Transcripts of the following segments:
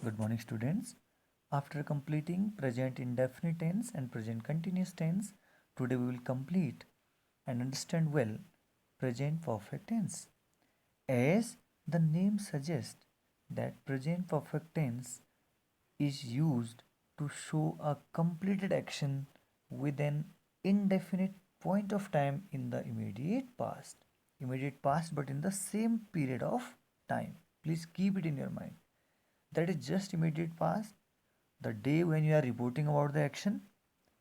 Good morning, students. After completing present indefinite tense and present continuous tense, today we will complete and understand well present perfect tense. As the name suggests, that present perfect tense is used to show a completed action with an indefinite point of time in the immediate past. Immediate past, but in the same period of time. Please keep it in your mind. That is just immediate past, the day when you are reporting about the action,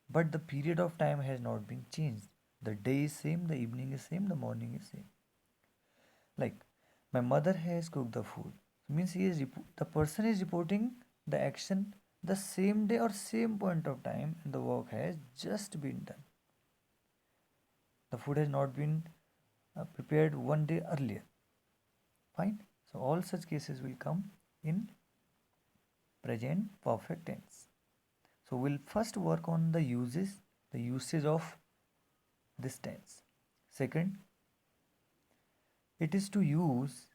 but the period of time has not been changed. The day is same, the evening is same, the morning is same. Like, my mother has cooked the food. Means the person is reporting the action the same day or same point of time, and the work has just been done. The food has not been prepared one day earlier. Fine. So all such cases will come in present perfect tense. So we'll first work on the usage of this tense. Second, it is to use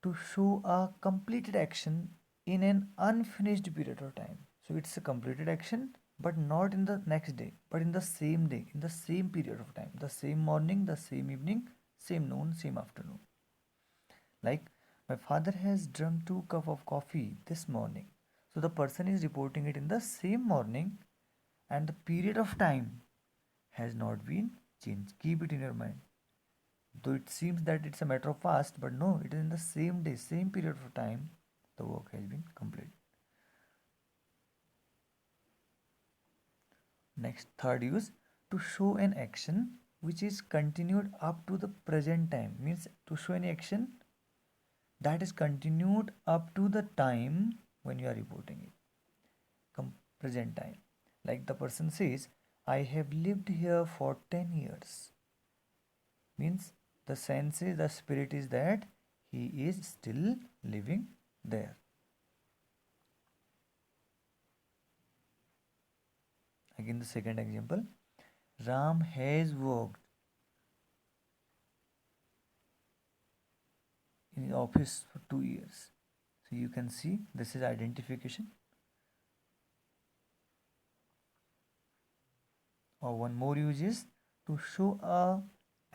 to show a completed action in an unfinished period of time. So it's a completed action, but not in the next but in the same day, in the same period of time, the same morning, the same evening, same noon, same afternoon. Like, my father has drunk 2 cups of coffee this morning. So the person is reporting it in the same morning, and the period of time has not been changed. Keep it in your mind. Though it seems that it's a matter of past, but no, it is in the same day, same period of time, the work has been completed. Next, third use, to show an action which is continued up to the present time. Means to show any action that is continued up to the time when you are reporting it. Present time. Like the person says, I have lived here for 10 years. Means the sense is, the spirit is that he is still living there. Again, the second example, Ram has worked in his office for 2 years. So you can see this is identification. Or one more use is to show a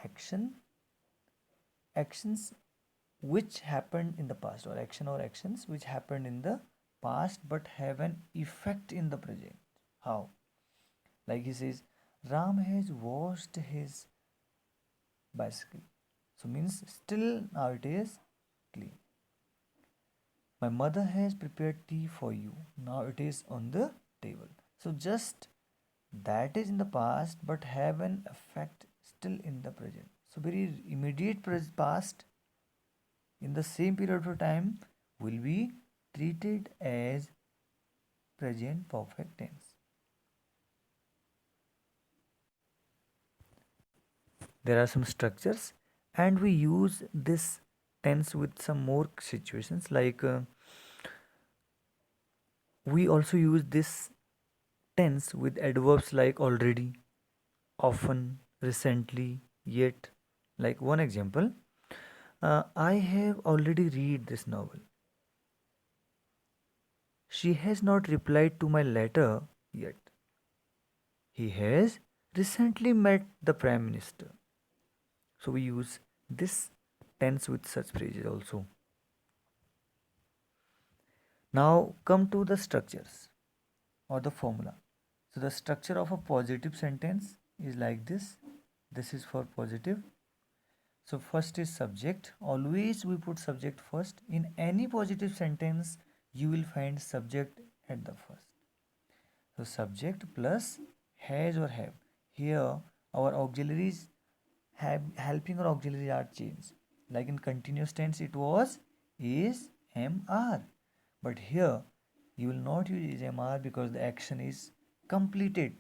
actions which happened in the past, or actions which happened in the past but have an effect in the present. How? Like he says, Ram has washed his bicycle. So means still now it is clean. My mother has prepared tea for you. Now it is on the table. So just that is in the past but have an effect still in the present. So very immediate past in the same period of time will be treated as present perfect tense. There are some structures, and we use this tense with some more situations, like we also use this tense with adverbs like already, often, recently, yet. Like one example, I have already read this novel. She has not replied to my letter yet. He has recently met the Prime Minister. So we use this tense with such phrases also. Now come to the structures or the formula. So the structure of a positive sentence is like this. This is for positive. So first is subject. Always we put subject first. In any positive sentence, you will find subject at the first. So subject plus has or have. Here our auxiliaries have helping or auxiliaries are changed. Like in continuous tense it was, is, am, are. But here you will not use is, am, are because the action is completed.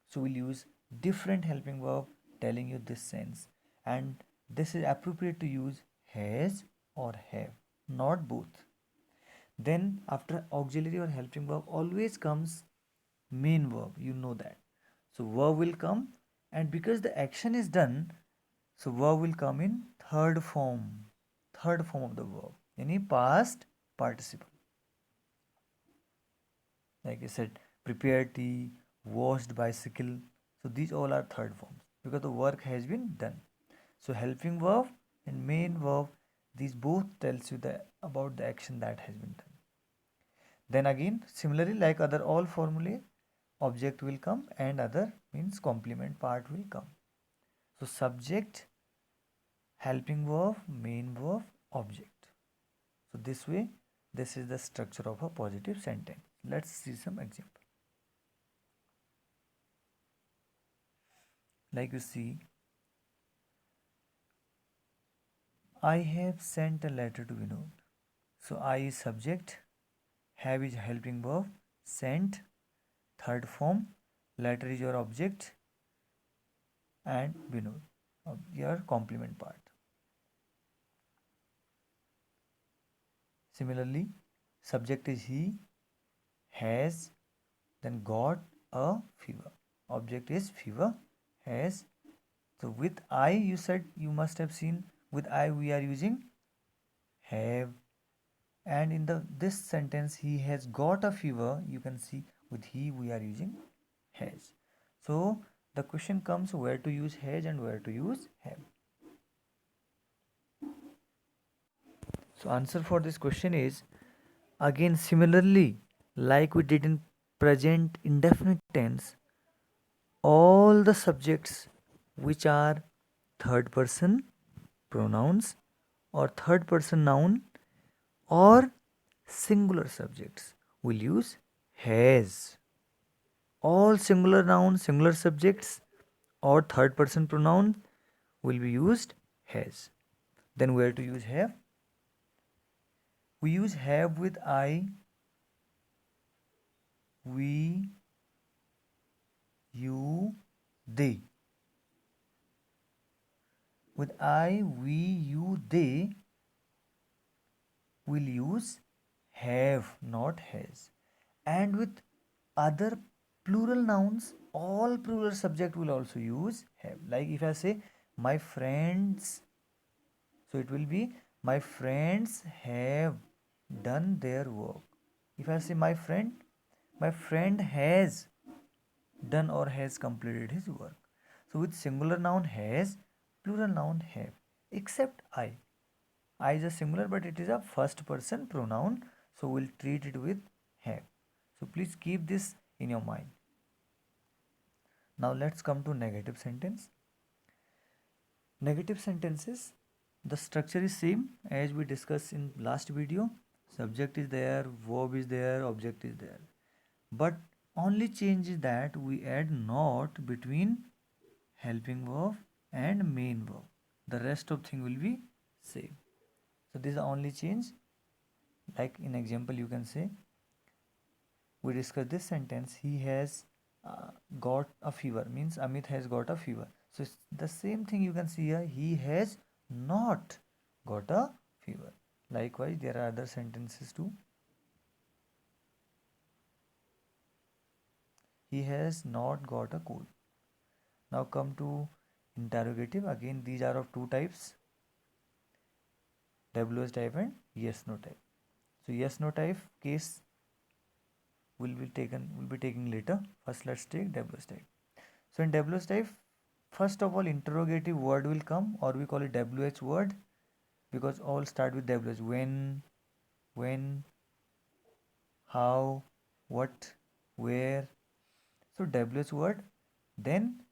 So we'll use different helping verb telling you this sense. And this is appropriate to use has or have, not both. Then after auxiliary or helping verb always comes main verb, you know that. So verb will come, and because the action is done, so verb will come in third form of the verb, any past participle. Like I said, prepared tea, washed bicycle. So these all are third forms because the work has been done. So helping verb and main verb, these both tells you about the action that has been done. Then again, similarly like other all formulae, object will come and other means complement part will come. So subject, helping verb, main verb, object. So this way, this is the structure of a positive sentence. Let's see some example. Like you see, I have sent a letter to Vinod. So I is subject, have is helping verb, sent, third form, letter is your object, and Vinod, your complement part. Similarly, subject is he, has, then got a fever. Object is fever, has. So with I, you said you must have seen with I we are using have, and in the this sentence he has got a fever. You can see with he we are using has. So the question comes where to use has and where to use have. So answer for this question is again similarly like we did in present indefinite tense, all the subjects which are third person pronouns or third person noun or singular subjects will use has. All singular nouns, singular subjects or third person pronouns will be used has. Then where to use have? We use have with I, we, you, they. With I, we, you, they will use have, not has. And with other plural nouns, all plural subject will also use have. Like if I say my friends, so it will be my friends have done their work. If I say my friend has done or has completed his work. So with singular noun has, plural noun have, except I. I is a singular but it is a first person pronoun, so we'll treat it with have. So please keep this in your mind. Now let's come to negative sentence. Negative sentences, the structure is same as we discussed in last video. Subject is there, verb is there, object is there. But only change is that we add not between helping verb and main verb. The rest of thing will be same. So this is the only change. Like in example you can say, we discussed this sentence, he has got a fever, means Amit has got a fever. So it's the same thing you can see here, he has not got a fever. Likewise there are other sentences too. He has not got a cold. Now come to interrogative. Again these are of two types, WH type and yes no type. So yes no type case will be taking later. First let's take WH type. So in WH type, first of all interrogative word will come, or we call it WH word, because all start with WH. When, how, what, where. So WH word. Then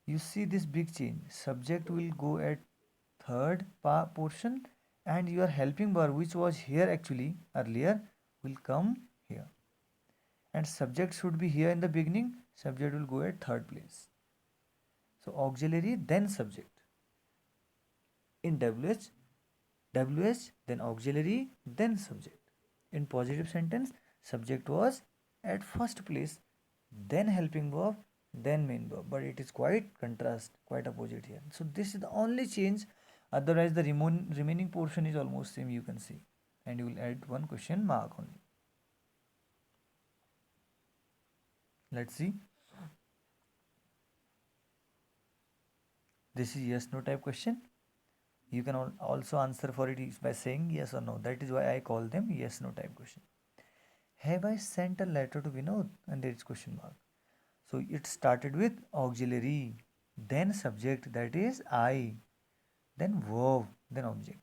you see this big change. Subject will go at third portion, and your helping verb, which was here actually earlier, will come here. And subject should be here in the beginning. Subject will go at third place. So auxiliary then subject. In WH, then auxiliary, then subject. In positive sentence, subject was at first place, then helping verb, then main verb. But it is quite contrast, quite opposite here. So this is the only change. Otherwise, the remaining portion is almost same. You can see, and you will add one question mark only. Let's see. This is yes no type question. You can also answer for it by saying yes or no. That is why I call them yes no type question. Have I sent a letter to Vinod? And there is question mark. So it started with auxiliary, then subject, that is I, then verb, then object.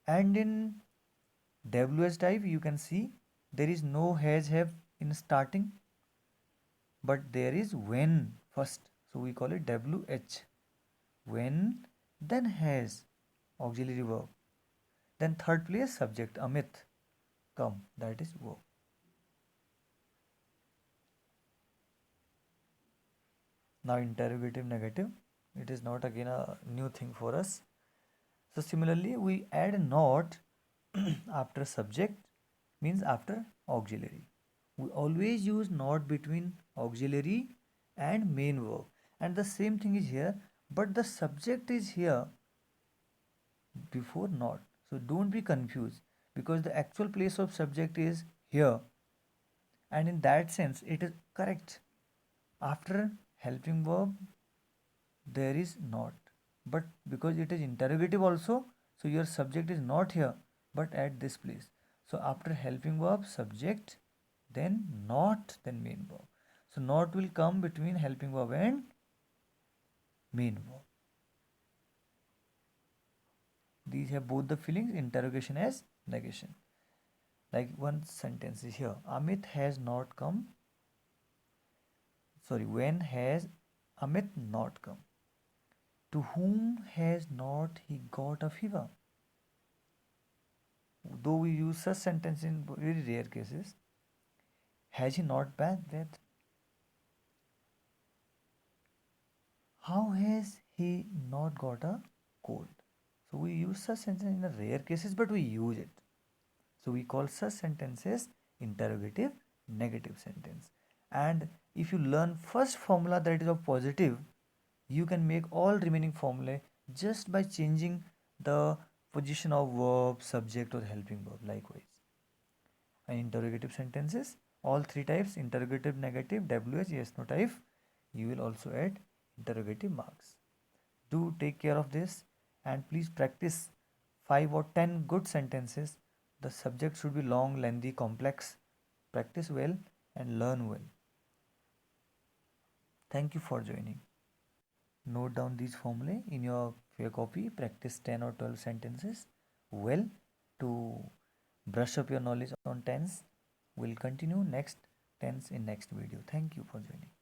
And in WH type you can see there is no has have in starting, but there is when first. So we call it WH. When, then has, auxiliary verb. Then third place subject Amit, come, that is verb. Now interrogative negative, it is not again a new thing for us. So similarly we add not after subject, means after auxiliary. We always use not between auxiliary and main verb, and the same thing is here, but the subject is here before not. So don't be confused, because the actual place of subject is here, and in that sense it is correct. After helping verb there is not, but because it is interrogative also, so your subject is not here but at this place. So after helping verb subject, then not, then main verb. So not will come between helping verb and main verb. These have both the feelings, interrogation as negation. Like one sentence is here, Amit has not come, sorry, when has Amit not come? To whom has not he got a fever? Though we use such sentence in very rare cases, has he not bad breath? How has he not got a cold? So we use such sentence in the rare cases, but we use it. So we call such sentences interrogative negative sentence. And if you learn first formula, that is of positive, you can make all remaining formulae just by changing the position of verb, subject or helping verb likewise. And interrogative sentences, all three types, interrogative, negative, WH, yes, no type, you will also add interrogative marks. Do take care of this, and please practice 5 or 10 good sentences. The subject should be long, lengthy, complex. Practice well and learn well. Thank you for joining. Note down these formulae in your fair copy. Practice 10 or 12 sentences well to brush up your knowledge on tense. We'll continue next tense in next video. Thank you for joining.